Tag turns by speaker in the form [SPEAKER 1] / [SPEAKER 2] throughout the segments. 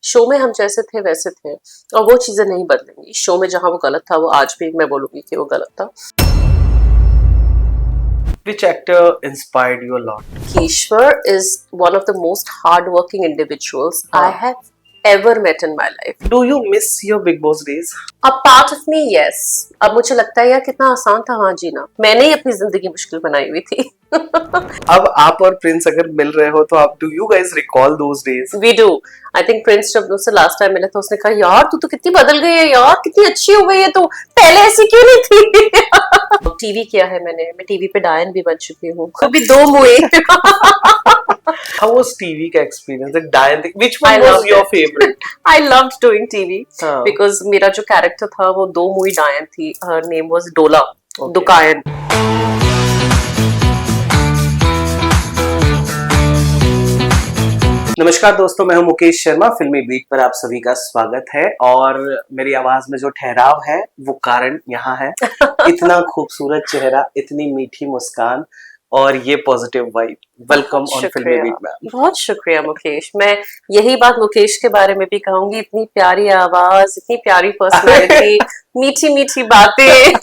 [SPEAKER 1] Show में हम जैसे थे वैसे थे और वो चीजें नहीं बदलेंगी। शो में जहां वो गलत था वो आज भी मैं बोलूंगी कि वो गलत था।
[SPEAKER 2] Which actor inspired you a lot?
[SPEAKER 1] Kishwar is one of the most hardworking individuals I have ever met in my life.
[SPEAKER 2] Do you miss your Big Boss days?
[SPEAKER 1] A part of me, yes. अब मुझे लगता है यार कितना आसान था वहां जीना। मैंने ही अपनी जिंदगी मुश्किल बनाई हुई थी।
[SPEAKER 2] अब आप और प्रिंस अगर मिल रहे हो तो आप do you guys recall those days?
[SPEAKER 1] We do. I think Prince जब उससे लास्ट टाइम मिला था उसने कहा यार तू तो कितनी बदल गई है यार, कितनी अच्छी हो गई है तू, पहले ऐसी क्यों नहीं थी। टीवी किया है मैं टीवी पे डायन भी बन चुकी हूँ, कभी 2 मुए।
[SPEAKER 2] How was TV का experience? Like Diane, which
[SPEAKER 1] I
[SPEAKER 2] one was
[SPEAKER 1] loved
[SPEAKER 2] your
[SPEAKER 1] it.
[SPEAKER 2] favorite?
[SPEAKER 1] I loved doing TV
[SPEAKER 2] हाँ.
[SPEAKER 1] because मेरा जो कैरेक्टर था वो 2 मुई डायन थी। Her name was डोला,
[SPEAKER 2] Okay.
[SPEAKER 1] दुकायन।
[SPEAKER 2] नमस्कार दोस्तों, मैं हूं मुकेश शर्मा। फिल्मी बीट पर आप सभी का स्वागत है। और मेरी आवाज में जो ठहराव है वो कारण यहाँ है। इतना खूबसूरत चेहरा, इतनी मीठी मुस्कान और ये पॉजिटिव वाइब। वेलकम ऑन फिल्मी बीट मैम।
[SPEAKER 1] बहुत शुक्रिया मुकेश। मैं यही बात मुकेश के बारे में भी कहूंगी, इतनी प्यारी आवाज, इतनी प्यारी पर्सनैलिटी, मीठी मीठी बातें।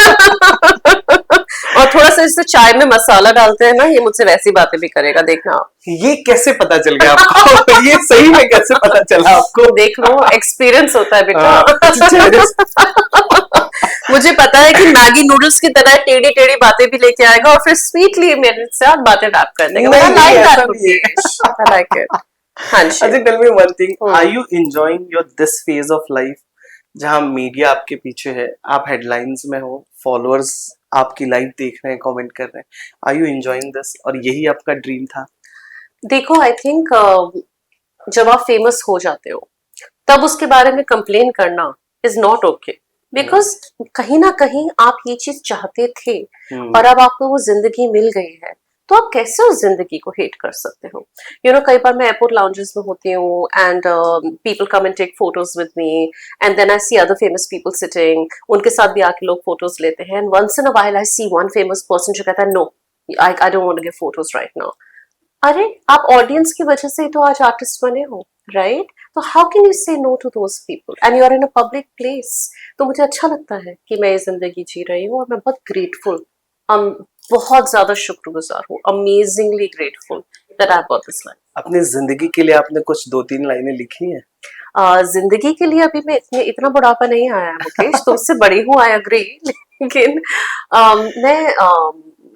[SPEAKER 1] और थोड़ा सा जैसे चाय में मसाला डालते हैं ना, ये मुझसे वैसी बातें भी करेगा, देखना आप।
[SPEAKER 2] ये कैसे पता चल गया आपको? ये सही में कैसे पता चला आपको?
[SPEAKER 1] देख लो, एक्सपीरियंस होता है बेटा। मुझे पता है कि मैगी नूडल्स की तरह टेढ़ी टेढ़ी बातें भी लेके आएगा और फिर स्वीटली मेरे साथ बातें रैप कर देगा। I like it.
[SPEAKER 2] Tell me one thing, are you enjoying your this phase of life जहाँ मीडिया आपके पीछे है, आप हेडलाइंस में हो, फॉलोअर्स आपकी लाइव देख रहे हैं, कमेंट कर रहे हैं, आर यू एंजॉयिंग दिस? और यही आपका ड्रीम था?
[SPEAKER 1] देखो, आई थिंक जब आप फेमस हो जाते हो तब उसके बारे में कंप्लेन करना इज नॉट ओके, बिकॉज कहीं ना कहीं आप ये चीज चाहते थे और अब आपको वो जिंदगी मिल गई है, तो आप कैसे उस जिंदगी को हेट कर सकते हो? यू नो, कई बार मैं एयरपोर्ट लाउंजेस में होती हूँ and people come and take photos with me and then I see other famous people sitting, उनके साथ भी आके लोग फोटोज लेते हैं and once in a while I see one famous person जो कहता है no, I don't want to give photos right now. अरे आप ऑडियंस की वजह से ही तो आज आर्टिस्ट बने हो, राइट? तो how can you say no to those people and you are in a public place? तो मुझे अच्छा लगता है कि मैं ये जिंदगी जी रही हूँ और मैं बहुत ग्रेटफुल, बहुत ज्यादा शुक्रगुजार हूँ, amazingly grateful that I got this life.
[SPEAKER 2] अपनी जिंदगी के लिए आपने कुछ 2-3 लाइनें लिखी हैं?
[SPEAKER 1] जिंदगी के लिए अभी मैं इतना बुढ़ापा नहीं आया है मुकेश, तुमसे बड़ी हूँ, आई अग्री। लेकिन मैं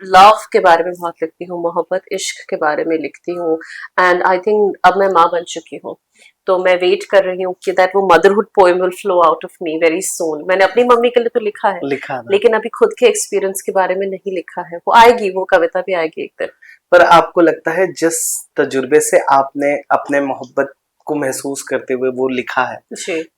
[SPEAKER 1] लव के बारे में बहुत लिखती हूँ, मोहब्बत इश्क के बारे में लिखती हूँ एंड आई थिंक अब मैं माँ बन चुकी हूँ, तो मैं वेट कर रही हूँ कि दैट वो motherhood poem will flow out of me very soon. मैंने अपनी मम्मी के लिए तो लिखा है, लेकिन अभी खुद के एक्सपीरियंस के बारे में नहीं लिखा है। वो आएगी, वो कविता भी आएगी एक दिन।
[SPEAKER 2] पर आपको लगता है जिस तजुर्बे से आपने अपने मोहब्बत को महसूस करते हुए वो लिखा है,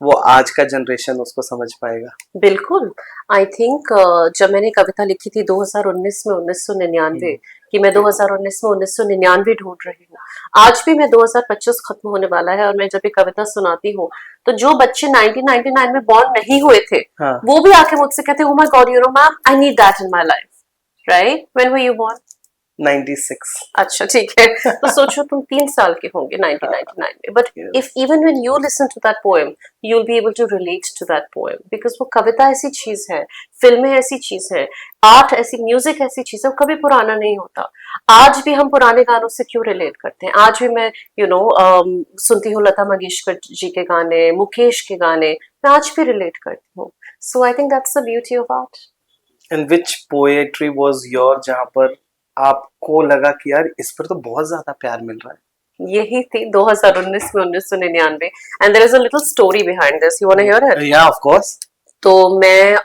[SPEAKER 2] वो आज का जनरेशन उसको समझ पाएगा?
[SPEAKER 1] बिल्कुल। आई थिंक जब मैंने कविता लिखी थी 2019 में 1999 कि मैं 2019 में 1999 ढूंढ रही हूँ, आज भी मैं 2025 खत्म होने वाला है और मैं जब ये कविता सुनाती हूँ तो जो बच्चे 1999 में बॉर्न नहीं हुए थे, वो भी आके मुझसे कहते हैं, oh my God, you know ma'am, I need that in my life, right? When were you born?
[SPEAKER 2] 96।
[SPEAKER 1] अच्छा, ठीक है। तो सोचो तुम 3 साल के होंगे 1999 में, but if even when you listen to that poem you will be able to relate to that poem, because वो कविता ऐसी चीज है, फिल्में ऐसी चीज है, आर्ट ऐसी, म्यूजिक ऐसी चीज है, वो कभी पुराना नहीं होता। आज भी हम पुराने गानों से क्यों रिलेट करते हैं? आज भी मैं सुनती हूँ लता मंगेशकर जी के गाने, मुकेश के गाने, मैं आज भी रिलेट करती हूँ। So I think that's the beauty of art.
[SPEAKER 2] And which poetry was your जहां पर आपको लगा कि यार इस पर तो बहुत ज्यादा प्यार मिल रहा है?
[SPEAKER 1] यही थी 2019 में 1999 and there is a little story behind this, you want to hear it?
[SPEAKER 2] Yeah of course.
[SPEAKER 1] तो मैं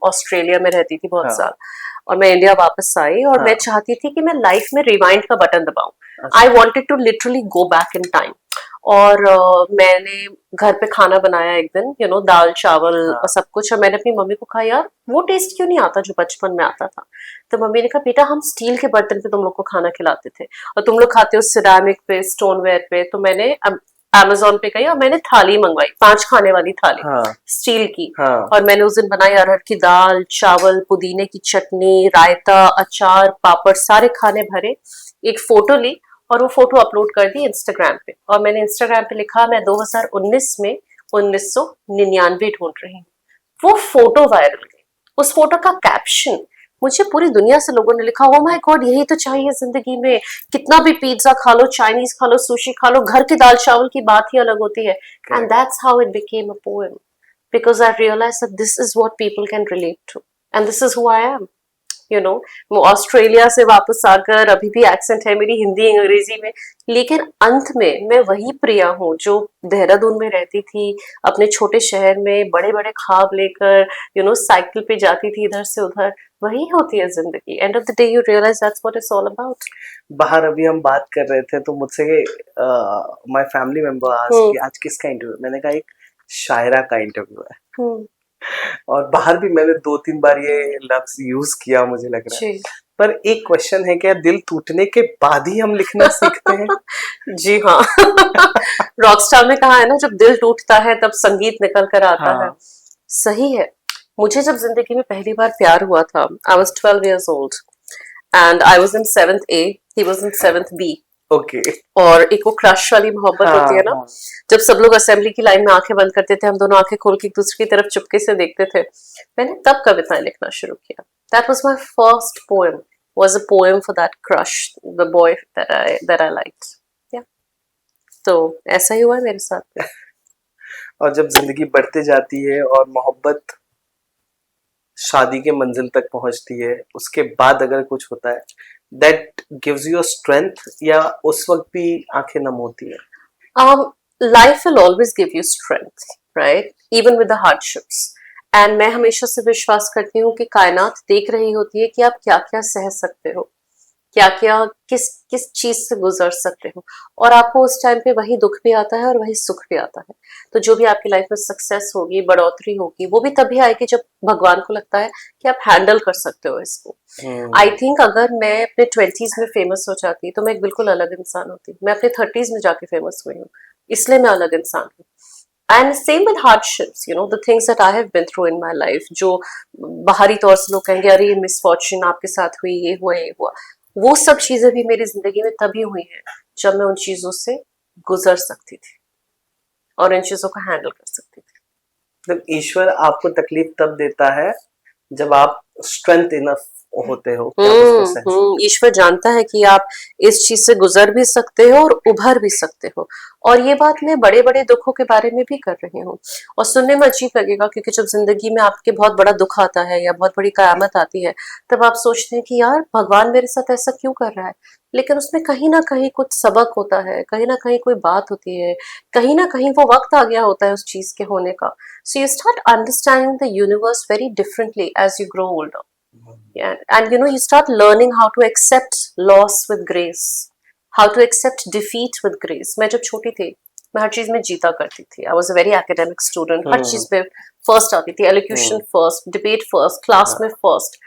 [SPEAKER 1] ऑस्ट्रेलिया में रहती थी बहुत साल और मैं इंडिया वापस आई और मैं चाहती थी कि मैं लाइफ में रिवाइंड का बटन दबाऊं। I wanted to literally go back in time और मैंने घर पे खाना बनाया एक दिन, यू नो, दाल चावल और सब कुछ, और मैंने अपनी मम्मी को कहा यार वो टेस्ट क्यों नहीं आता जो बचपन में आता था? तो मम्मी ने कहा बेटा हम स्टील के बर्तन पे तुम लोग को खाना खिलाते थे और तुम लोग खाते हो सिरामिक पे, स्टोनवेयर पे। तो मैंने अमेज़न पे गई और मैंने थाली मंगवाई, 5 खाने वाली थाली, स्टील की। और मैंने उस दिन बनाई अरहर की दाल, चावल, पुदीने की चटनी, रायता, अचार, पापड़, सारे खाने भरे, एक फोटो ली और वो फोटो अपलोड कर दी इंस्टाग्राम पे, और मैंने इंस्टाग्राम पे लिखा मैं 2019 में 1999 ढूंढ रही हूँ। वो फोटो वायरल गई। उस फोटो का कैप्शन, मुझे पूरी दुनिया से लोगों ने लिखा, ओ माय गॉड यही तो चाहिए जिंदगी में, कितना भी पिज्जा खा लो, चाइनीज खा लो, सुशी खा लो, घर की दाल चावल की बात ही अलग होती है। And that's how it became a poem, because I realized that this is what people can relate to, and this is who I am. You know, मैं ऑस्ट्रेलिया से वापस आकर, अभी भी एक्सेंट है मेरी हिंदी अंग्रेजी में, लेकिन अंत में मैं वही प्रिया हूँ जो देहरादून में रहती थी, अपने छोटे शहर में बड़े बड़े ख्वाब लेकर साइकिल पे जाती थी इधर से उधर। वही होती है जिंदगी। End of the day you realise that's what it's all about.
[SPEAKER 2] बाहर अभी हम बात कर रहे थे तो मुझसे माय फैमिली मेंबर आज कि आज किसका इंटरव्यू, मैंने कहा एक शायरा का इंटरव्यू है। और बाहर भी मैंने 2-3 बार ये लफ्ज यूज किया, मुझे लग रहा है। पर एक क्वेश्चन है, क्या दिल टूटने के बाद ही हम लिखना सीखते हैं?
[SPEAKER 1] जी हाँ। रॉकस्टार में कहा है ना, जब दिल टूटता है तब संगीत निकल कर आता है। सही है। मुझे जब जिंदगी में पहली बार प्यार हुआ था, I was 12 years old and I was in 7th A, he was in 7th B.
[SPEAKER 2] Okay.
[SPEAKER 1] और एक वो क्रश वाली मोहब्बत होती है ना, जब सब लोग असेंबली की लाइन में आंखें बंद करते थे, हम दोनों आंखें खोल के एक दूसरे की तरफ चुपके से देखते थे। मैंने तब कविताएं लिखना शुरू किया। That was my first poem, was a poem for that crush, the boy that I liked. Yeah. तो ऐसा ही हुआ है मेरे साथ।
[SPEAKER 2] और जब जिंदगी बढ़ते जाती है और मोहब्बत शादी के मंजिल तक पहुंचती है, उसके बाद अगर कुछ होता है that gives you a strength, या उस वक्त भी आंखें नम होती है?
[SPEAKER 1] Life will always give you strength, right? Even with the hardships. And मैं हमेशा से विश्वास करती हूँ कि कायनात देख रही होती है कि आप क्या क्या सह सकते हो, क्या क्या किस किस चीज से गुजर सकते हो, और आपको उस टाइम पे वही दुख भी आता है और वही सुख भी आता है। तो जो भी आपकी लाइफ में सक्सेस होगी, बढ़ोतरी होगी, वो भी तभी आएगी जब भगवान को लगता है कि आप हैंडल कर सकते हो इसको। आई थिंक अगर मैं अपने 20s में फेमस हो जाती तो मैं एक बिल्कुल अलग इंसान होती। मैं अपने 30s में जाके फेमस हुई हूँ, इसलिए मैं अलग इंसान हूँ। And same with hardships, the things that I have been through in my life, जो बाहरी तौर से लोग कहेंगे अरे ये मिसफॉर्चून आपके साथ हुई, ये हुआ ये हुआ, वो सब चीजें भी मेरी जिंदगी में तभी हुई हैं जब मैं उन चीजों से गुजर सकती थी और इन चीजों को हैंडल कर सकती थी।
[SPEAKER 2] मतलब ईश्वर आपको तकलीफ तब देता है जब आप स्ट्रेंथ इनफ होते हो।
[SPEAKER 1] ईश्वर जानता है कि आप इस चीज से गुजर भी सकते हो और उभर भी सकते हो। और ये बात मैं बड़े बड़े दुखों के बारे में भी कर रही हूँ। और सुनने में अजीब लगेगा, क्योंकि जब जिंदगी में आपके बहुत बड़ा दुख आता है या बहुत बड़ी कयामत आती है, तब आप सोचते हैं कि यार भगवान मेरे साथ ऐसा क्यों कर रहा है, लेकिन उसमें कहीं ना कहीं कुछ सबक होता है, कहीं ना कहीं कोई बात होती है, कहीं ना कहीं वो वक्त आ गया होता है उस चीज के होने का। So you start understanding the universe very differently as you grow older. Yeah, and you start learning how to accept loss with grace, how to accept defeat with grace. मैं जब छोटी थी, मैं हर चीज में जीता करती थी। I was a very academic student. हर चीज में फर्स्ट आती थी, elocution first, debate first, class में फर्स्ट,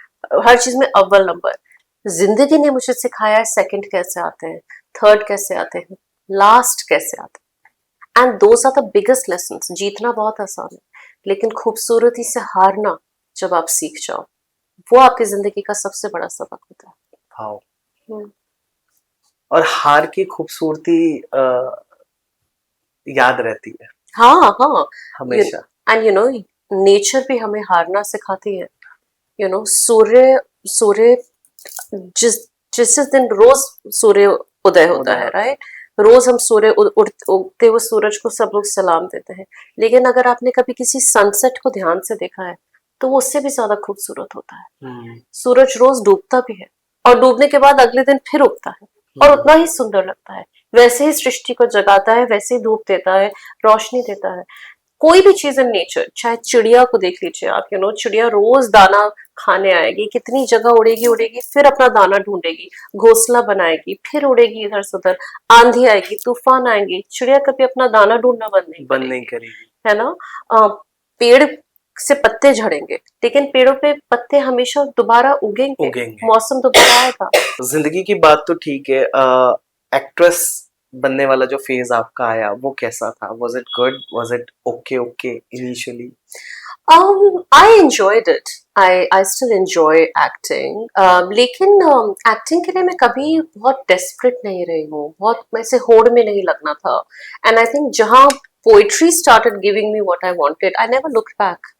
[SPEAKER 1] हर चीज में अव्वल नंबर। जिंदगी ने मुझे सिखाया सेकंड कैसे आते हैं, थर्ड कैसे आते हैं, लास्ट कैसे आते हैं। And those are the biggest lessons. जीतना बहुत आसान है, लेकिन खूबसूरती से हारना जब आप सीख जाओ, वो आपकी जिंदगी का सबसे बड़ा सबक होता है।
[SPEAKER 2] हाँ। और हार की खूबसूरती याद रहती है।
[SPEAKER 1] हाँ हाँ,
[SPEAKER 2] हमेशा।
[SPEAKER 1] एंड नेचर भी हमें हारना सिखाती है। सूर्य सूर्य जिस दिन रोज सूर्य उदय होता है, राइट, रोज हम सूर्य उगते हुए सूरज को सब लोग सलाम देते हैं, लेकिन अगर आपने कभी किसी सनसेट को ध्यान से देखा है तो वो उससे भी ज्यादा खूबसूरत होता है। सूरज रोज डूबता भी है और डूबने के बाद अगले दिन फिर उगता है और उतना ही सुंदर लगता है। वैसे ही सृष्टि को जगाता है, वैसे ही धूप देता है, रोशनी देता है। कोई भी चीज इन नेचर, चाहे चिड़िया को देख लीजिए आप, चिड़िया रोज दाना खाने आएगी, कितनी जगह उड़ेगी उड़ेगी, फिर अपना दाना ढूंढेगी, घोंसला बनाएगी, फिर उड़ेगी इधर से उधर, आंधी आएगी, तूफान आएंगे, चिड़िया कभी अपना दाना ढूंढना बंद नहीं करेगी, है ना। पेड़ से पत्ते झड़ेंगे, लेकिन पेड़ों पे पत्ते हमेशा दोबारा उगेंगे, मौसम दोबारा आएगा।
[SPEAKER 2] जिंदगी की बात तो ठीक है, एक्ट्रेस बनने वाला जो फेज आपका आया वो कैसा था? Was it good, was it okay initially?
[SPEAKER 1] I enjoyed it. I still enjoy acting. लेकिन एक्टिंग के लिए मैं कभी बहुत desperate नहीं रही हूँ, बहुत मैं से होड़ में नहीं लगना था. And I think जहाँ poetry started giving me what I wanted, I never looked back.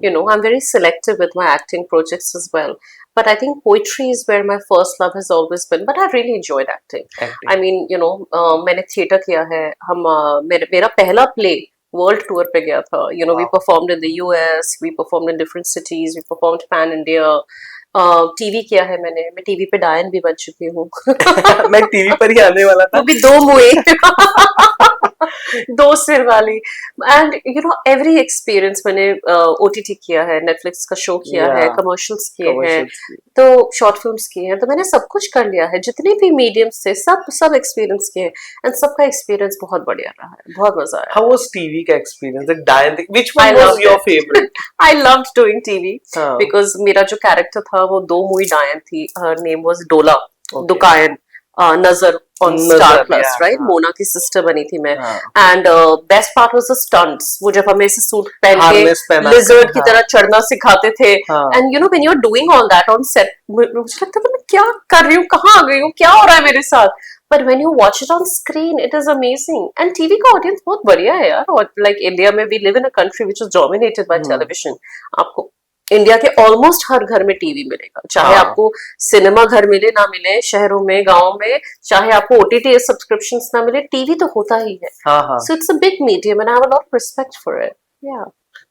[SPEAKER 1] You know, I'm very selective with my acting projects as well. But I think poetry is where my first love has always been. But I've really enjoyed acting.
[SPEAKER 2] Acting.
[SPEAKER 1] I mean, you know, मैंने theatre किया है. मेरा पहला play world tour पे गया था. You know, we
[SPEAKER 2] Wow.
[SPEAKER 1] performed in the US, we performed in different cities, we performed pan India. TV किया है मैं टीवी पे डायन भी बन चुकी हूँ.
[SPEAKER 2] मैं टीवी पर ही आने वाला था.
[SPEAKER 1] वो भी 2 मुए. 2 सिर वाली. And you know every experience मैंने ओटीटी किया है, नेटफ्लिक्स का शो किया है,
[SPEAKER 2] Yeah.
[SPEAKER 1] कमर्शियल्स किए हैं,
[SPEAKER 2] Commercials की.
[SPEAKER 1] तो शॉर्ट फिल्म्स किए हैं, तो मैंने सब कुछ कर लिया है. जितने भी मीडियम्स थे सब एक्सपीरियंस किए एंड सबका एक्सपीरियंस बहुत बढ़िया रहा है. बहुत मजा आया.
[SPEAKER 2] How was TV का experience? The Diane thing. Which
[SPEAKER 1] I
[SPEAKER 2] one was
[SPEAKER 1] loved
[SPEAKER 2] your
[SPEAKER 1] it.
[SPEAKER 2] favorite?
[SPEAKER 1] I loved doing TV
[SPEAKER 2] हाँ.
[SPEAKER 1] because मेरा जो कैरेक्टर था वो 2 मूवी डायन थी. Her name was Dola,
[SPEAKER 2] Okay.
[SPEAKER 1] दुकायन, नजर on
[SPEAKER 2] नजर,
[SPEAKER 1] Star Plus,
[SPEAKER 2] yeah,
[SPEAKER 1] right?
[SPEAKER 2] हाँ.
[SPEAKER 1] मोना की सिस्टर बनी थी मैं.
[SPEAKER 2] हाँ.
[SPEAKER 1] And best part was the stunts. वो जब हमें ऐसे सूट पहन
[SPEAKER 2] Harness
[SPEAKER 1] के
[SPEAKER 2] पहना
[SPEAKER 1] lizard
[SPEAKER 2] के,
[SPEAKER 1] की
[SPEAKER 2] हाँ.
[SPEAKER 1] तरह चढ़ना सिखाते थे.
[SPEAKER 2] हाँ.
[SPEAKER 1] And you know when you're doing all that on set, मुझे लगता था मैं क्या कर रही हूँ, कहाँ आ गई हूँ, क्या हो रहा है मेरे साथ. But when you watch it on screen, it is amazing. And TV का audience बहुत बढ़िया है यार. और like India में we live in a country which is dominated by television. आपको इंडिया के ऑलमोस्ट हर घर में टीवी मिलेगा, चाहे
[SPEAKER 2] हाँ.
[SPEAKER 1] आपको सिनेमा घर मिले ना मिले, शहरों में गाँव में, चाहे आपको ओटीटी सब्सक्रिप्शंस ना मिले, टीवी तो होता ही है.
[SPEAKER 2] हाँ हाँ.
[SPEAKER 1] So it's a big medium and I have a lot of respect for it. Yeah.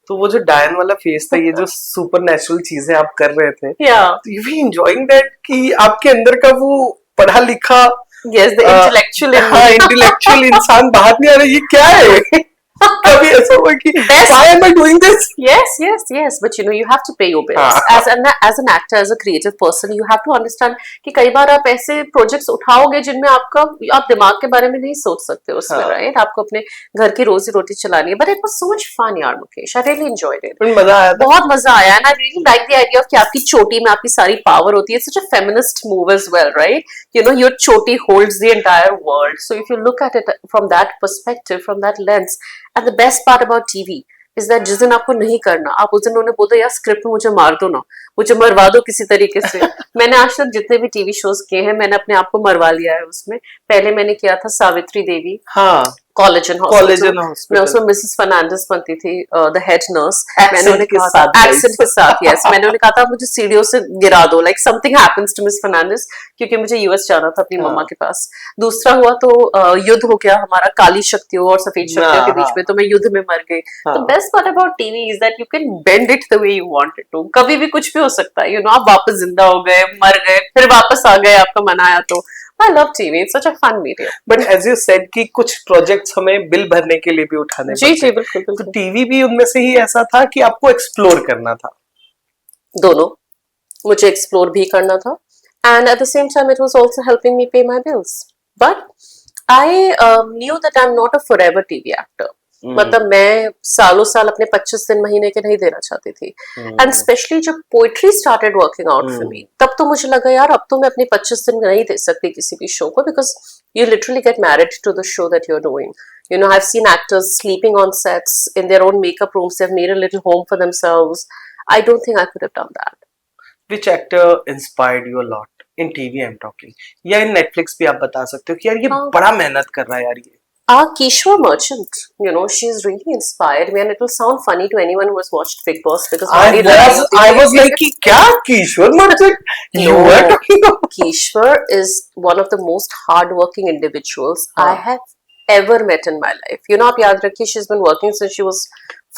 [SPEAKER 2] तो वो जो डायन वाला फेस था, ये जो सुपर नेचुरल चीजें आप कर रहे थे,
[SPEAKER 1] Yeah.
[SPEAKER 2] तो यू बी एंजॉयिंग दैट कि आपके अंदर का वो पढ़ा लिखा
[SPEAKER 1] Yes, the intellectual in me.
[SPEAKER 2] हाँ इंटेलेक्चुअल इंसान बाहर नहीं आ रहा. ये क्या है? कभी ऐसा हुआ कि
[SPEAKER 1] Best.
[SPEAKER 2] why am I doing this?
[SPEAKER 1] Yes. But you know, you have to pay your bills.
[SPEAKER 2] हाँ.
[SPEAKER 1] As an actor, as a creative person, you have to understand कि कई बार आप ऐसे प्रोजेक्ट्स उठाओगे जिनमें आप दिमाग के बारे में नहीं सोच सकते उसमें,
[SPEAKER 2] हाँ.
[SPEAKER 1] राइट? आपको अपने घर की रोजी रोटी चलानी है. But it was so much fun, यार Mukesh. I really enjoyed it.
[SPEAKER 2] पर मजा आया था.
[SPEAKER 1] बहुत मजा आया. And I really like the idea of कि आपकी चोटी में आपकी सारी पावर होती है. It's such a feminist move as well, right? You know, your choti holds the entire world. So if you look at it from that perspective, from that lens, and the best part about TV is that जिस दिन आपको नहीं करना, आप उस दिन उन्हें बोलते यार स्क्रिप्ट में मुझे मार दो ना, मुझे मरवा दो किसी तरीके से. मैंने आज तक जितने भी टीवी शोज किए हैं, मैंने अपने आप को मरवा लिया है उसमें. पहले मैंने किया था सावित्री देवी,
[SPEAKER 2] हाँ.
[SPEAKER 1] कॉलेजन
[SPEAKER 2] Collagen
[SPEAKER 1] मैं
[SPEAKER 2] Hospital.
[SPEAKER 1] उसमें मिसेस फर्नांडिस बनती थी, द हेड नर्स.
[SPEAKER 2] Accent
[SPEAKER 1] मैंने उन्हें
[SPEAKER 2] के
[SPEAKER 1] कहा
[SPEAKER 2] साथ,
[SPEAKER 1] था
[SPEAKER 2] guys.
[SPEAKER 1] एक्सेंट के साथ, यस. मैंने उन्हें कहा था मुझे सीढ़ियों से गिरा दो, like something happens to Miss Fernandes, क्योंकि मुझे यूएस जाना था अपनी
[SPEAKER 2] हाँ.
[SPEAKER 1] मम्मा के पास. दूसरा हुआ तो युद्ध हो गया हमारा काली शक्तियों और सफेद शक्तियों के बीच
[SPEAKER 2] हाँ.
[SPEAKER 1] में, तो मैं युद्ध में मर गई.
[SPEAKER 2] हाँ.
[SPEAKER 1] The best part about TV is that you can bend it the way you want it to. कभी भी कुछ भी हो सकता है. यू नो, आप वापस जिंदा हो गए, मर गए, फिर वापस आ गए, आपका मन आया तो. I love TV. It's such a fun medium.
[SPEAKER 2] But as you said कि कुछ प्रोजेक्ट्स हमें बिल भरने के लिए भी उठाने
[SPEAKER 1] जी
[SPEAKER 2] पड़ते
[SPEAKER 1] जी
[SPEAKER 2] हैं.
[SPEAKER 1] बिल्कुल
[SPEAKER 2] तो
[SPEAKER 1] बिल्कुल.
[SPEAKER 2] टीवी भी उनमें से ही ऐसा था कि आपको एक्सप्लोर करना था.
[SPEAKER 1] दोनों मुझे एक्सप्लोर भी करना था and at the same time it was also helping me pay my bills. But I knew that I'm not a forever TV actor. मतलब मैं सालों साल अपने 25 दिन महीने के नहीं देना चाहती थी. एंड स्पेशली जब poetry started working out for me, तब तो मुझे लगा यार अब तो मैं अपने 25 दिन नहीं दे सकती किसी भी शो को, because you literally get married to the show that you are doing. You know, I've seen actors sleeping on sets in their own makeup rooms. They've made a little home for themselves. I don't think I could have done that.
[SPEAKER 2] Which actor inspired you a lot in TV I'm talking, या in Netflix भी आप बता सकते हो कि यार ये
[SPEAKER 1] हाँ.
[SPEAKER 2] बड़ा मेहनत कर रहा है यार ये.
[SPEAKER 1] Kishore Merchant, you know, she's really inspired me, and it will sound funny to anyone who has watched Big Boss because
[SPEAKER 2] I was like कि क्या Kishore Merchant you
[SPEAKER 1] No.
[SPEAKER 2] were talking about?
[SPEAKER 1] Kishore is one of the most hardworking individuals I have ever met in my life. You know, आप याद रखिए, she's been working since she was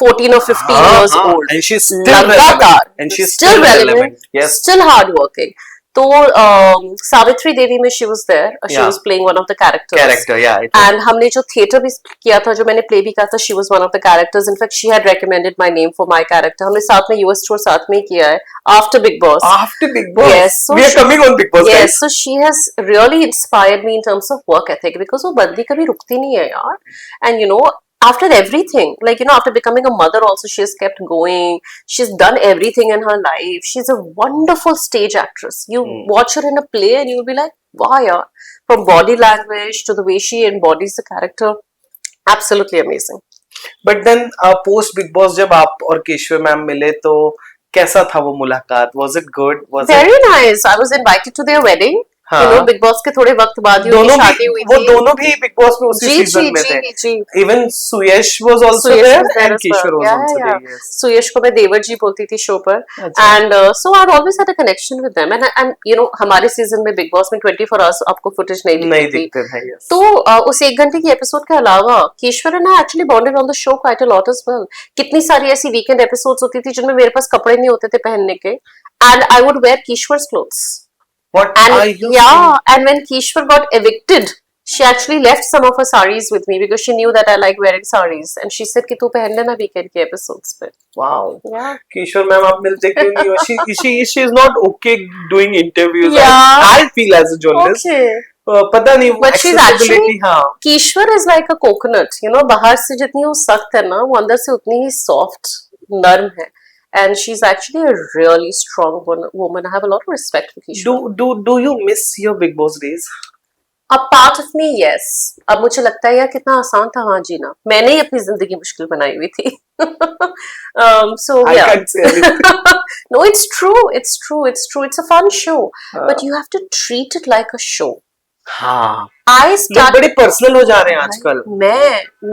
[SPEAKER 1] 14 or 15 years old.
[SPEAKER 2] And she's still
[SPEAKER 1] लगातार.
[SPEAKER 2] relevant. And she's still relevant. Yes.
[SPEAKER 1] Still hardworking. तो सावित्री देवी में she was there. She
[SPEAKER 2] Yeah.
[SPEAKER 1] was playing one of the characters.
[SPEAKER 2] Character, yeah. it is.
[SPEAKER 1] And हमने जो theater भी किया था, जो मैंने play भी किया था, she was one of the characters. In fact, she had recommended my name for my character. हमने साथ में US tour साथ में ही किया है after Big Boss.
[SPEAKER 2] After Big Boss.
[SPEAKER 1] Yes, so
[SPEAKER 2] we are
[SPEAKER 1] she-
[SPEAKER 2] coming on Big Boss.
[SPEAKER 1] Yes,
[SPEAKER 2] guys.
[SPEAKER 1] so she has really inspired me in terms of work ethic, because वो बंदी कभी रुकती नहीं है यार. And you know, after everything, like, you know, after becoming a mother also, she has kept going. She's done everything in her life. She's a wonderful stage actress. You watch her in a play and you'll be like, wow, yeah. From body language to the way she embodies the character, absolutely amazing.
[SPEAKER 2] But then post Bigg Boss जब आप और Keshav ma'am मिले तो कैसा था वो मुलाकात? Was it good? Was it
[SPEAKER 1] Very nice. I was invited to their wedding. You know,
[SPEAKER 2] हाँ
[SPEAKER 1] Big Boss के थोड़े वक्त बाद ही उनकी
[SPEAKER 2] दोनों
[SPEAKER 1] शादी
[SPEAKER 2] भी
[SPEAKER 1] हुई
[SPEAKER 2] वो
[SPEAKER 1] थी.
[SPEAKER 2] दोनों भी बिग बॉस में उसी
[SPEAKER 1] जी
[SPEAKER 2] सीजन
[SPEAKER 1] जी
[SPEAKER 2] में थे.
[SPEAKER 1] जी जी.
[SPEAKER 2] Even Suyash was also
[SPEAKER 1] Suyesh
[SPEAKER 2] there
[SPEAKER 1] was there
[SPEAKER 2] and
[SPEAKER 1] as well.
[SPEAKER 2] Kishore was
[SPEAKER 1] Yeah,
[SPEAKER 2] also
[SPEAKER 1] yeah.
[SPEAKER 2] There. Yes.
[SPEAKER 1] Suyesh को मैं देवर जी बोलती थी शो पर.
[SPEAKER 2] अच्छा.
[SPEAKER 1] And so I've always had a connection with them. And you know, हमारे सीजन में Big Boss में 24 hours आपको footage नहीं
[SPEAKER 2] नहीं
[SPEAKER 1] दिखती थी.
[SPEAKER 2] दिखते थे. यस.
[SPEAKER 1] तो उस 1 घंटे की एपिसोड के अलावा केशवर and I actually bonded on the show quite a lot as well. कितनी सारी ऐसी वीकेंड एपिसोड्स होती थी जिनमें मेरे पास कपड़े नहीं होते थे पहनने के. And I would wear Kishwar's clothes.
[SPEAKER 2] What are
[SPEAKER 1] And
[SPEAKER 2] you
[SPEAKER 1] yeah, and when Kishwar got evicted, she actually left some of her saris with me because she knew that I like wearing saris. And she said कि तू पहन लेना weekend के episodes पे.
[SPEAKER 2] Wow.
[SPEAKER 1] Yeah.
[SPEAKER 2] किशोर ma'am आप मिलते क्यों नहीं हो? She is not okay doing interviews.
[SPEAKER 1] Yeah.
[SPEAKER 2] I feel as a journalist.
[SPEAKER 1] Okay.
[SPEAKER 2] पता नहीं वो
[SPEAKER 1] But she's
[SPEAKER 2] accessibility
[SPEAKER 1] actually
[SPEAKER 2] हाँ.
[SPEAKER 1] Kishwar is like a coconut. You know, बाहर से जितनी वो सख्त है ना, वो अंदर से उतनी ही soft, नर्म है. And she's actually a really strong woman. I have a lot of respect for Kishwar.
[SPEAKER 2] Do you miss your Big Boss days?
[SPEAKER 1] A part of me, yes. अब मुझे लगता है यार कितना आसान था वहां जीना. मैंने ही अपनी जिंदगी मुश्किल बनाई हुई थी. So
[SPEAKER 2] I
[SPEAKER 1] yeah.
[SPEAKER 2] can't say anything.
[SPEAKER 1] No, it's true. It's true. It's true. It's a fun show, but you have to treat it like a show.
[SPEAKER 2] हाँ.
[SPEAKER 1] I
[SPEAKER 2] लोग
[SPEAKER 1] started.
[SPEAKER 2] बड़े पर्सनल हो जा रहे हैं आजकल.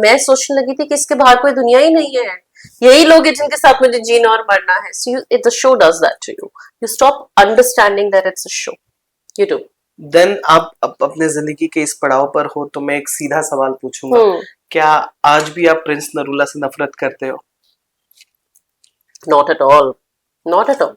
[SPEAKER 1] मैं सोचने लगी थी कि इसके बाहर कोई दुनिया ही नहीं है. यही लोग हैं जिनके साथ मुझे जीना और मरना है. So the show does that to you. You stop understanding that it's a show. You do.
[SPEAKER 2] Then आप अपने जिंदगी के इस पड़ाव पर हो तो मैं एक सीधा सवाल पूछूंगा. क्या आज भी आप प्रिंस नरूला से नफरत करते हो?
[SPEAKER 1] Not at all. Not at all.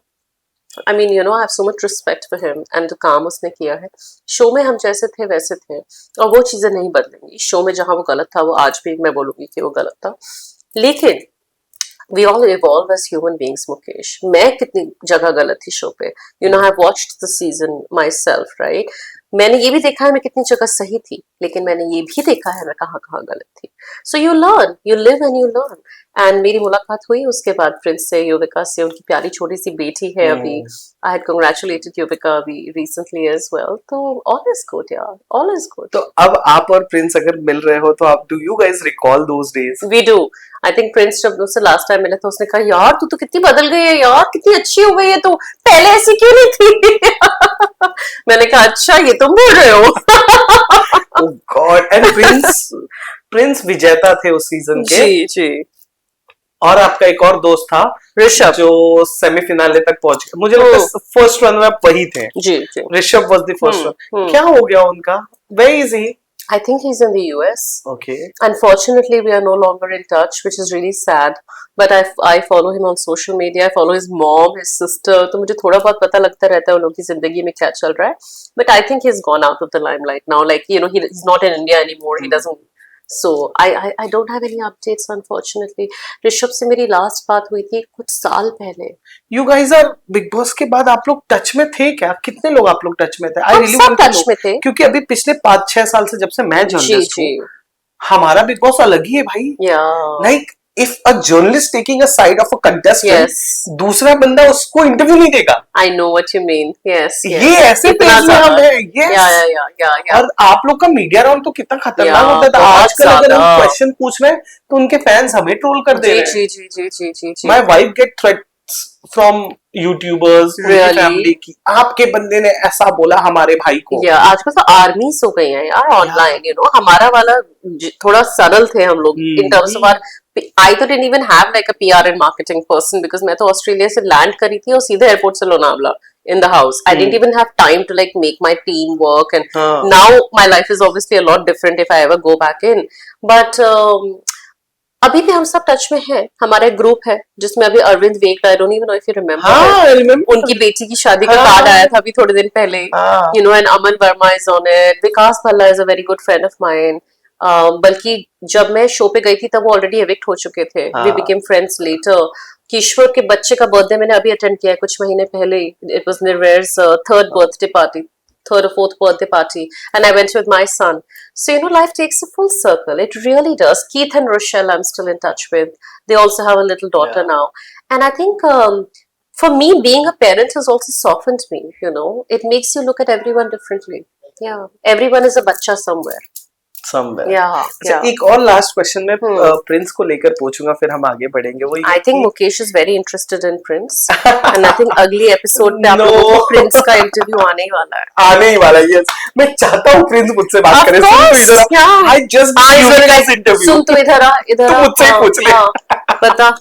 [SPEAKER 1] I mean, you know, I have so much respect for him and the काम उसने किया है. शो में हम जैसे थे वैसे थे और वो चीजें नहीं बदलेंगी. शो में जहां वो गलत था वो आज भी मैं बोलूंगी कि वो गलत था. लेकिन we all evolve as human beings, Mukesh. मैं कितनी जगह गलत थी शो पे. You know, I've watched the season myself, right? मैंने ये भी देखा है मैं कितनी जगह सही थी, लेकिन मैंने ये भी देखा है मैं कहाँ कहाँ गलत थी. So you learn, you live and you learn. And मेरी मुलाकात हुई उसके बाद प्रिंस से, युविका से. उनकी प्यारी छोटी सी बेटी है अभी. I had congratulated युविका अभी recently as well. तो all is good, यार. All is good.
[SPEAKER 2] तो अब आप और प्रिंस अगर मिल रहे हो तो आप do you guys recall those days?
[SPEAKER 1] We do. I think Prince जब उससे लास्ट टाइम मिले तो उसने कहा यार तू तो कितनी बदल गई है यार, कितनी अच्छी हो गई है तू, पहले ऐसी क्यों नहीं थी. मैंने कहा अच्छा ये तुम बोल रहे हो.
[SPEAKER 2] Oh God! And प्रिंस विजेता थे उस सीजन के.
[SPEAKER 1] जी जी.
[SPEAKER 2] और आपका एक और दोस्त था
[SPEAKER 1] ऋषभ.
[SPEAKER 2] जो सेमीफिनाले तक पहुंच गया. मुझे लगता है फर्स्ट वन में आप वही थे.
[SPEAKER 1] जी जी.
[SPEAKER 2] Rishabh was the first one. क्या हो गया उनका? Where is he?
[SPEAKER 1] I think he's in the US.
[SPEAKER 2] Okay.
[SPEAKER 1] Unfortunately, we are no longer in touch, which is really sad. But I follow him on social media. I follow his mom, his sister. तो मुझे थोड़ा बहुत पता लगता रहता है उन लोगों की जिंदगी में क्या चल रहा है. But I think he's gone out of the limelight now. Like you know, he's not in India anymore. He doesn't. So I don't have any updates unfortunately. Rishabh से मेरी लास्ट बात हुई थी कुछ साल पहले.
[SPEAKER 2] You guys are big boss के बाद आप लोग टच में थे क्या? कितने लोग आप लोग टच में थे? I
[SPEAKER 1] हम
[SPEAKER 2] really
[SPEAKER 1] सब
[SPEAKER 2] want to
[SPEAKER 1] टच
[SPEAKER 2] know.
[SPEAKER 1] में थे.
[SPEAKER 2] क्योंकि अभी पिछले 5-6 साल से जब से मैं
[SPEAKER 1] जी
[SPEAKER 2] जर्नलिस्ट हूँ,
[SPEAKER 1] जी.
[SPEAKER 2] हमारा बिग बॉस अलग ही है भाई.
[SPEAKER 1] Yeah.
[SPEAKER 2] Like if a journalist taking a side of a contestant,
[SPEAKER 1] Yes.
[SPEAKER 2] दूसरा बंदा उसको इंटरव्यू नहीं देगा.
[SPEAKER 1] I know what you mean. Yes. Yes.
[SPEAKER 2] ये ऐसे
[SPEAKER 1] इतना
[SPEAKER 2] पेज में हम
[SPEAKER 1] ज्यादा.
[SPEAKER 2] हैं. Yes.
[SPEAKER 1] Yeah.
[SPEAKER 2] और आप लोग का मीडिया राउंड तो कितना खतरनाक
[SPEAKER 1] Yeah,
[SPEAKER 2] होता था.
[SPEAKER 1] बहुत
[SPEAKER 2] आजकल अगर हम
[SPEAKER 1] ज्यादा.
[SPEAKER 2] क्वेश्चन पूछ रहे हैं तो उनके फैंस हमें ट्रोल कर दे रहे हैं.
[SPEAKER 1] जी.
[SPEAKER 2] My wife get threats from YouTubers, उनकी
[SPEAKER 1] Really?
[SPEAKER 2] फैमिली की. आपके बंदे ने ऐसा बोला हमारे भाई को.
[SPEAKER 1] या आजकल तो आर्मीज हो गई हैं यार ऑनलाइन. यू नो हमारा वाला थोड़ा सरल थे हम लोग in terms of our. I तो didn't even have like a PR and marketing person because मैं तो ऑस्ट्रेलिया से लैंड करी थी और सीधे एयरपोर्ट से Lonavala in the house. I didn't even have time to like make my team work and now my life is obviously a lot different if I ever go back in. But अभी भी हम सब touch में हैं. हमारा एक group है जिसमें अभी अरविंद वेग, I don't even know if you remember.
[SPEAKER 2] हाँ, I remember.
[SPEAKER 1] उनकी बेटी की शादी का कार्ड आया था अभी थोड़े दिन पहले. You know, and Aman Verma is on it. Vikas Bhalla is a very good friend of mine. बल्कि जब मैं शो पे गई थी तब वो ऑलरेडी एविक्ट हो चुके थे. We became friends later. किशोर के बच्चे का बर्थडे मैंने अभी अटेंड किया है कुछ महीने पहले. It was Nirvair's third birthday party. Third or fourth birthday party, and I went with my son. So you know, life takes a full circle. It really does. Keith and Rochelle, I'm still in touch with. They also have a little daughter now, and I think for me, being a parent has also softened me. You know, it makes you look at everyone differently. Yeah, everyone is a bacha somewhere.
[SPEAKER 2] Somewhere.
[SPEAKER 1] Yeah,
[SPEAKER 2] अच्छा,
[SPEAKER 1] yeah.
[SPEAKER 2] एक और last question मैं
[SPEAKER 1] Hmm.
[SPEAKER 2] Prince को लेकर पूछूंगा, फिर हम आगे बढ़ेंगे। वो
[SPEAKER 1] I think Mukesh is very interested in Prince, and I think अगली एपिसोड पे आप
[SPEAKER 2] No.
[SPEAKER 1] लोगों को प्रिंस का इंटरव्यू आने ही वाला है।
[SPEAKER 2] आने ही वाला है, yes। मैं चाहता हूँ प्रिंस मुझसे बात
[SPEAKER 1] Of
[SPEAKER 2] करे। सुन
[SPEAKER 1] course,
[SPEAKER 2] तो इधर
[SPEAKER 1] yeah.
[SPEAKER 2] आई जस्ट
[SPEAKER 1] हाँ,
[SPEAKER 2] डिड
[SPEAKER 1] इधर
[SPEAKER 2] युविका's
[SPEAKER 1] like,
[SPEAKER 2] इंटरव्यू।
[SPEAKER 1] सुन तू इधर आ, इधर
[SPEAKER 2] तो
[SPEAKER 1] आ।
[SPEAKER 2] मुझसे ही
[SPEAKER 1] हाँ,
[SPEAKER 2] पूछ ले।
[SPEAKER 1] हाँ, बता।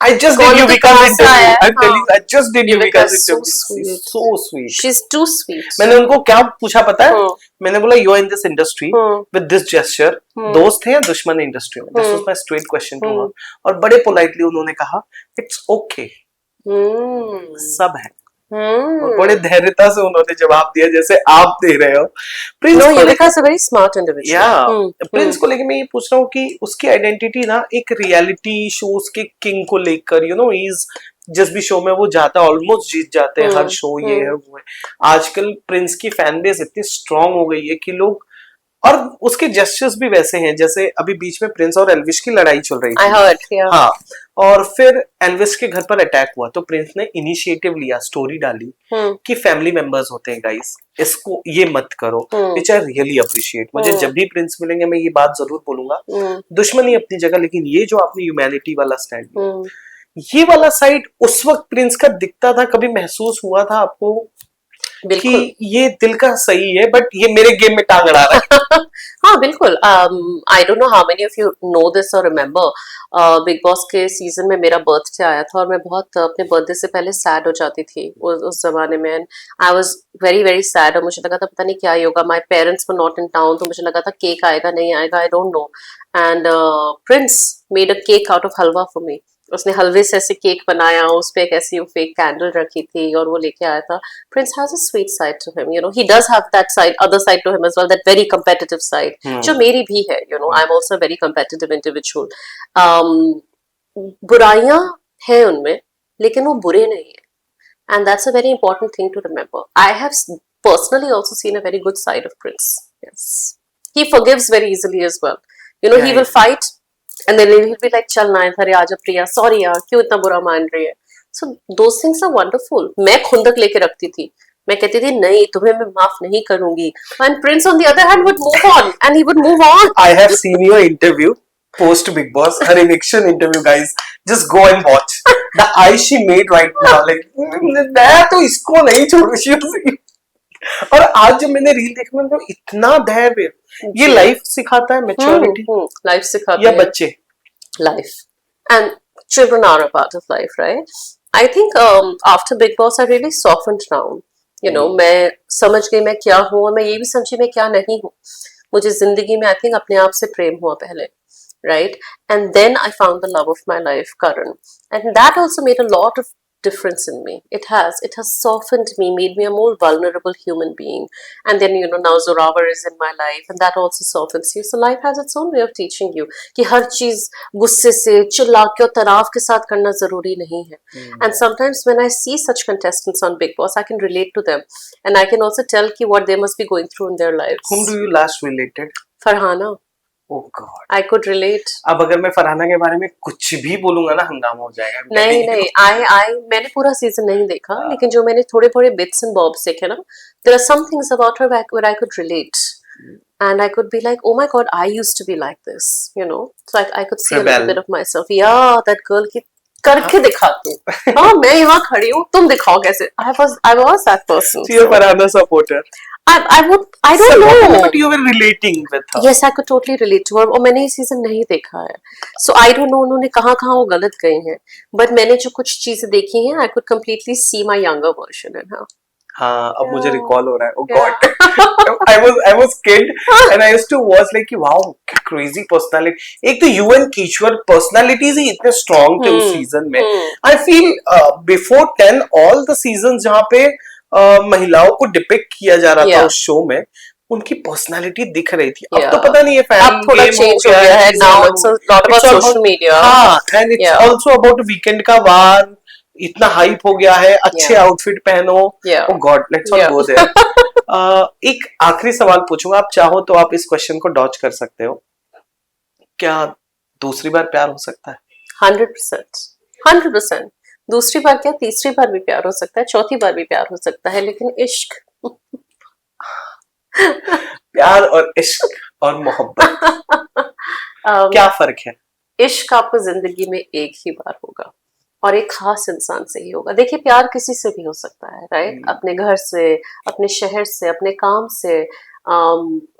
[SPEAKER 2] I just
[SPEAKER 1] कौन
[SPEAKER 2] did
[SPEAKER 1] है तू,
[SPEAKER 2] युविका's
[SPEAKER 1] कहाँ से आया
[SPEAKER 2] इंटरव्यू।
[SPEAKER 1] है?
[SPEAKER 2] I'm telling you,
[SPEAKER 1] हाँ,
[SPEAKER 2] I just did
[SPEAKER 1] Yuvika
[SPEAKER 2] युविका's
[SPEAKER 1] is so
[SPEAKER 2] interview. She's
[SPEAKER 1] sweet.
[SPEAKER 2] so sweet।
[SPEAKER 1] She's too sweet.
[SPEAKER 2] मैंने उनको क्या पूछा पता है?
[SPEAKER 1] हम्म,
[SPEAKER 2] मैंने बोला you are in this industry
[SPEAKER 1] hmm,
[SPEAKER 2] with this gesture,
[SPEAKER 1] hmm,
[SPEAKER 2] दोस्त हैं या दुश्मन इंडस्ट्री में? This was
[SPEAKER 1] hmm,
[SPEAKER 2] my straight question to her.
[SPEAKER 1] Hmm,
[SPEAKER 2] और बड़े पोलाइटली उन्होंने कहा इट्स ओके,
[SPEAKER 1] हम्म,
[SPEAKER 2] सब है। और बड़े
[SPEAKER 1] हम्म।
[SPEAKER 2] धैर्यता से उन्होंने जवाब दिया जैसे आप दे रहे हो। प्रिंस
[SPEAKER 1] No,
[SPEAKER 2] को
[SPEAKER 1] Yuvika
[SPEAKER 2] लेकर
[SPEAKER 1] is a very smart individual.
[SPEAKER 2] या
[SPEAKER 1] हम्म,
[SPEAKER 2] प्रिंस को लेकर मैं ये पूछ रहा हूँ कि उसकी आइडेंटिटी ना एक रियलिटी शोज के किंग को लेकर, यू नो, इज जिस भी शो में वो जाता है ऑलमोस्ट जीत जाते हैं हर शो, ये है वो है। आजकल प्रिंस की फैन बेस इतनी स्ट्रांग हो गई है कि लोग, और उसके जेस्चर्स भी वैसे हैं जैसे अभी बीच में प्रिंस और एल्विश की लड़ाई चल रही
[SPEAKER 1] I
[SPEAKER 2] थी।
[SPEAKER 1] heard, yeah.
[SPEAKER 2] हाँ, और फिर एल्विश के घर पर अटैक हुआ तो प्रिंस ने इनिशिएटिव लिया, स्टोरी डाली
[SPEAKER 1] हम्म,
[SPEAKER 2] कि फैमिली मेंबर्स होते हैं गाइस, इसको ये मत करो,
[SPEAKER 1] हम्म,
[SPEAKER 2] विच आई रियली अप्रिशिएट। मुझे जब भी प्रिंस मिलेंगे मैं ये बात जरूर बोलूंगा,
[SPEAKER 1] हम्म,
[SPEAKER 2] दुश्मनी अपनी जगह, लेकिन ये जो आपने ह्यूमैनिटी वाला स्टैंड लिया,
[SPEAKER 1] हम्म।
[SPEAKER 2] ये वाला साइड उस वक्त प्रिंस का दिखता था, कभी महसूस हुआ था आपको
[SPEAKER 1] बिल्कुल।
[SPEAKER 2] कि ये दिल का सही है बट ये मेरे गेम में टांग अड़ा रहा है?
[SPEAKER 1] हाँ, बिल्कुल। I don't know how many of you know this और रिमेम्बर, बिग बॉस के सीजन में मेरा बर्थडे आया था और मैं बहुत अपने बर्थडे से पहले सैड हो जाती थी उस जमाने में। I was very very sad और मुझे लगा था पता नहीं क्या ही होगा। My parents were not in town, तो मुझे लगा था केक आएगा नहीं आएगा, I don't know. And Prince made a cake out of halwa for me. उसने हलवे से ऐसे केक बनाया, उस पे एक ऐसी फेक कैंडल रखी थी और वो लेके आया था। Prince has a sweet side to him, you know. He does have that side, other side to him as well, that very competitive side, जो मेरी भी है, you know. I'm also a very competitive individual. Um, बुराइयां हैं उनमें, लेकिन वो बुरे नहीं है. And that's a very important thing to remember. I have personally also seen a very good side of Prince. Yes. He forgives very easily as well. You know,
[SPEAKER 2] Yeah,
[SPEAKER 1] he
[SPEAKER 2] yeah.
[SPEAKER 1] will fight and then he'll be like, चल ना इधर आजा प्रिया, sorry यार, क्यों इतना बुरा मान रही है? So those things are wonderful. मैं खुंदक लेके रखती थी. मैं कहती थी नहीं तुम्हें मैं माफ नहीं करूंगी. And Prince on the other hand would move on and he would move on.
[SPEAKER 2] I have seen your interview post Big Boss, her eviction interview, guys. Just go and watch. The eyes she made right now, like मैं तो इसको नहीं छोड़ूंगी। और आज जब मैंने reel देखी मैंने कहा, इतना धैर्य, ये लाइफ सिखाता है, मैच्योरिटी,
[SPEAKER 1] लाइफ सिखाती
[SPEAKER 2] या
[SPEAKER 1] है.
[SPEAKER 2] बच्चे?
[SPEAKER 1] Life. And children are a part of life, right? I think after Big Boss, I really softened down. You know, मैं समझ गई मैं क्या हूँ और मैं ये भी समझी मैं क्या नहीं हूँ. मुझे जिंदगी में I think अपने आप से प्रेम हुआ पहले, right? And then I found the love of my life, Karan. And that also made a lot of difference in me. It has softened me, made me a more vulnerable human being. And then, you know, now Zorawar is in my life and that also softens you. So life has its own way of teaching you कि हर चीज गुस्से से चिल्ला के और तनाव के साथ करना जरूरी नहीं है. And sometimes when I see such contestants on Big Boss, I can relate to them. And I can also tell कि what they must be going through in their lives.
[SPEAKER 2] Whom do you last related?
[SPEAKER 1] Farhana.
[SPEAKER 2] Oh God.
[SPEAKER 1] I could relate.
[SPEAKER 2] अब अगर मैं फरहाना के बारे में कुछ भी बोलूंगा ना हंगामा हो जाएगा।
[SPEAKER 1] नहीं नहीं, I मैंने पूरा सीजन नहीं देखा, लेकिन जो मैंने थोड़े थोड़े bits and bobs देखे ना, there are some things about her where I could relate, and I could be like, oh my God, I used to be like this, you know, so I could see a little bit of myself. Yeah, that girl की करके दिखा तू. हाँ, मैं यहाँ खड़ी हूँ, तुम दिखाओ कैसे. I was that person.
[SPEAKER 2] So you're Farhana supporter.
[SPEAKER 1] I don't know.
[SPEAKER 2] But you were relating with her.
[SPEAKER 1] Yes, I could totally relate to her. और मैंने ये सीजन नहीं देखा है, so I don't know उन्होंने कहाँ कहाँ वो गलत गए हैं. But मैंने जो कुछ चीजें देखी हैं, I could completely see my younger version in her.
[SPEAKER 2] हाँ, अब मुझे
[SPEAKER 1] Yeah.
[SPEAKER 2] रिकॉल हो रहा है. Oh
[SPEAKER 1] Yeah.
[SPEAKER 2] God. I was kid and I used to watch like wow, crazy personality. एक तो UN कीश्वर personalities ही इतने strong थे उस सीजन में. I feel before 10 all the seasons जहाँ पे महिलाओं को डिपिक्ट किया जा रहा था उस शो में, उनकी पर्सनालिटी दिख रही थी. अब तो पता नहीं है फैन
[SPEAKER 1] अब थोड़ा चेंज हो गया है. Now it's a lot about social media.
[SPEAKER 2] हाँ, and it's also about weekend का वार. इतना हाइप हो गया है, अच्छे आउटफिट पहनो. Oh God, let's not go there. एक आखिरी सवाल पूछूंगा, आप चाहो तो आप इस क्वेश्चन को डॉज कर सकते हो. क्या दूसरी बार प्यार हो सकता है?
[SPEAKER 1] 100%. 100%. दूसरी बार क्या, तीसरी बार भी प्यार हो सकता है, चौथी बार भी प्यार हो सकता है, लेकिन इश्क
[SPEAKER 2] प्यार और इश्क और मोहब्बत, क्या फर्क है?
[SPEAKER 1] इश्क आपको जिंदगी में एक ही बार होगा और एक खास इंसान से ही होगा। देखिए प्यार किसी से भी हो सकता है, राइट? अपने घर से, अपने शहर से, अपने काम से,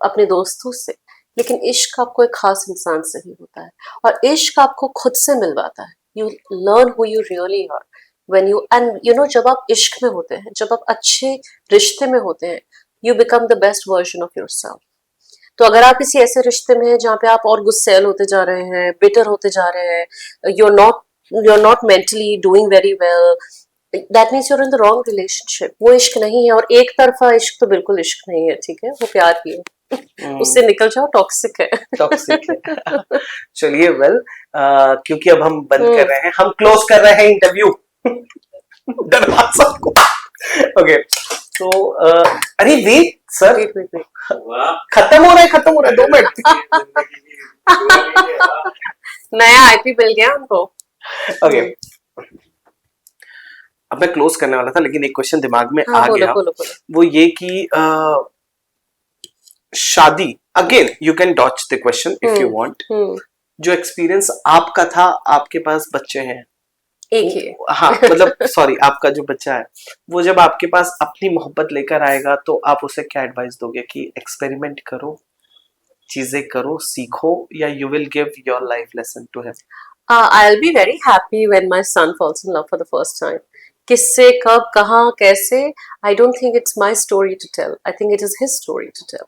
[SPEAKER 1] अपने दोस्तों से, लेकिन इश्क आपको एक खास इंसान से ही होता है और इश्क आपको खुद से मिलवाता है। You learn who you really are when you and you know जब आप इश्क में होते हैं, जब आप अच्छे रिश्ते में होते हैं, you become the best version of yourself. तो अगर आप किसी ऐसे रिश्ते में हैं जहाँ पे आप और गुस्सैल होते जा रहे हैं, बिटर होते जा रहे हैं, you are not mentally doing very well, that means you are in the wrong relationship. वो इश्क नहीं है और एक तरफा इश्क तो बिल्कुल इश्क नहीं है, ठीक है? वो प्यार ही है। उससे निकल जाओ, टॉक्सिक है।
[SPEAKER 2] टॉक्सिक है। चलिए वेल, क्योंकि अब हम बंद कर रहे हैं, हम क्लोज कर रहे हैं इंटरव्यू दरवाजा को। ओके तो अरे wait sir,
[SPEAKER 1] wait wait wait,
[SPEAKER 2] खत्म हो रहा है 2 मिनट।
[SPEAKER 1] नया आईपी मिल गया हमको।
[SPEAKER 2] ओके अब मैं क्लोज करने वाला था लेकिन एक क्वेश्चन दिमाग में
[SPEAKER 1] हाँ,
[SPEAKER 2] आ
[SPEAKER 1] बोलो
[SPEAKER 2] गया,
[SPEAKER 1] बोलो बोलो।
[SPEAKER 2] वो ये कि शादी, again you can dodge the question if you want, जो एक्सपीरियंस आपका था, आपके पास बच्चे हैं,
[SPEAKER 1] एक ही है।
[SPEAKER 2] हाँ मतलब सॉरी, आपका जो बच्चा है वो जब आपके पास अपनी मोहब्बत लेकर आएगा तो आप उसे क्या एडवाइस दोगे कि एक्सपेरिमेंट करो, चीजें करो, सीखो, या you will give your life lesson to him?
[SPEAKER 1] I'll be very happy when my son falls in love for the first time. किससे, कब, कहाँ, कैसे? I don't think it's my story to tell. I think it is his story to tell.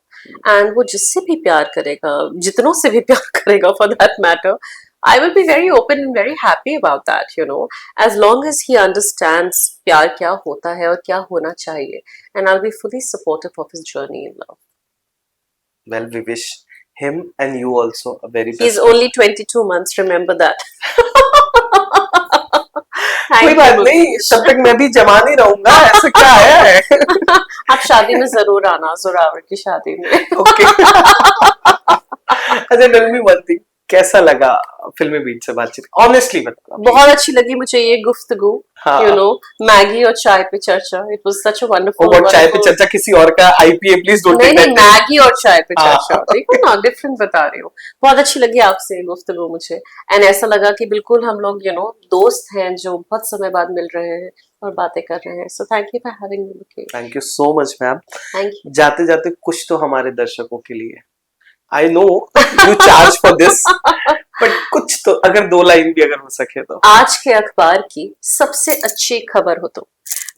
[SPEAKER 1] And वो जिससे भी प्यार करेगा, जितनों से भी प्यार करेगा for that matter, I will be very open and very happy about that, you know, as long as he understands प्यार क्या होता है और क्या होना चाहिए, and I'll be fully supportive of his journey in love.
[SPEAKER 2] Well, we wish him and you also a very
[SPEAKER 1] He's
[SPEAKER 2] best.
[SPEAKER 1] only 22 months, remember that.
[SPEAKER 2] कोई बात नहीं, तब तक मैं भी जवान ही रहूंगा, ऐसा क्या है?
[SPEAKER 1] आप शादी में जरूर आना, जोरावर की शादी में।
[SPEAKER 2] ओके अच्छा टेल मी वन थिंग, कैसा लगा फिल्मी बीट से बातचीत? ऑनेस्टली बताओ।
[SPEAKER 1] बहुत अच्छी लगी मुझे ये गुफ्तगू,
[SPEAKER 2] हाँ।
[SPEAKER 1] यू नो, मैगी और चाय पे चर्चा, it was such a wonderful.
[SPEAKER 2] और चाय पे चर्चा किसी और का आईपीए, प्लीज डोंट
[SPEAKER 1] नहीं
[SPEAKER 2] टेक
[SPEAKER 1] नहीं,
[SPEAKER 2] दैट।
[SPEAKER 1] मैगी और चाय पे
[SPEAKER 2] हाँ।
[SPEAKER 1] चर्चा, देखो ना डिफरेंट बता रही हूँ। बहुत अच्छी लगी आपसे ये गुफ्तगू मुझे, एंड ऐसा लगा कि बिल्कुल हम लोग यू नो दोस्त हैं जो बहुत समय बाद मिल रहे हैं और बातें कर रहे हैं। So thank you for having me Mukesh.
[SPEAKER 2] Thank you so much ma'am.
[SPEAKER 1] Thank you.
[SPEAKER 2] जाते जाते कुछ तो हमारे दर्शकों के लिए, I know you charge for this, but कुछ तो अगर 2 लाइन भी अगर हो सके तो।
[SPEAKER 1] आज के अखबार की सबसे अच्छी खबर हो तुम,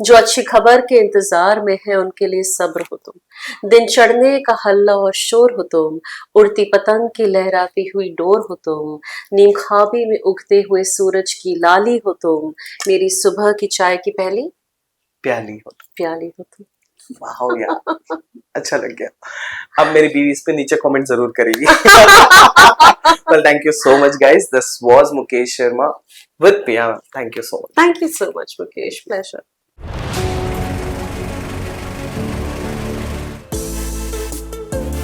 [SPEAKER 1] जो अच्छी खबर के इंतजार में है उनके लिए सब्र हो तुम, दिन चढ़ने का हल्ला और शोर हो तुम, उड़ती पतंग की लहराती हुई डोर हो तुम, नीम ख्वाबी में उगते हुए सूरज की लाली हो तुम, मेरी सुबह की चाय की पहली
[SPEAKER 2] प्याली हो
[SPEAKER 1] प्याली हो तुम।
[SPEAKER 2] वाह यार, अच्छा लग गया। अब मेरी बीवी इस पे नीचे कमेंट जरूर करेगी। Well, thank you so much guys, this was Mukesh Sharma with Priya. Thank you so much.
[SPEAKER 1] Thank you so much, Mukesh. Pleasure.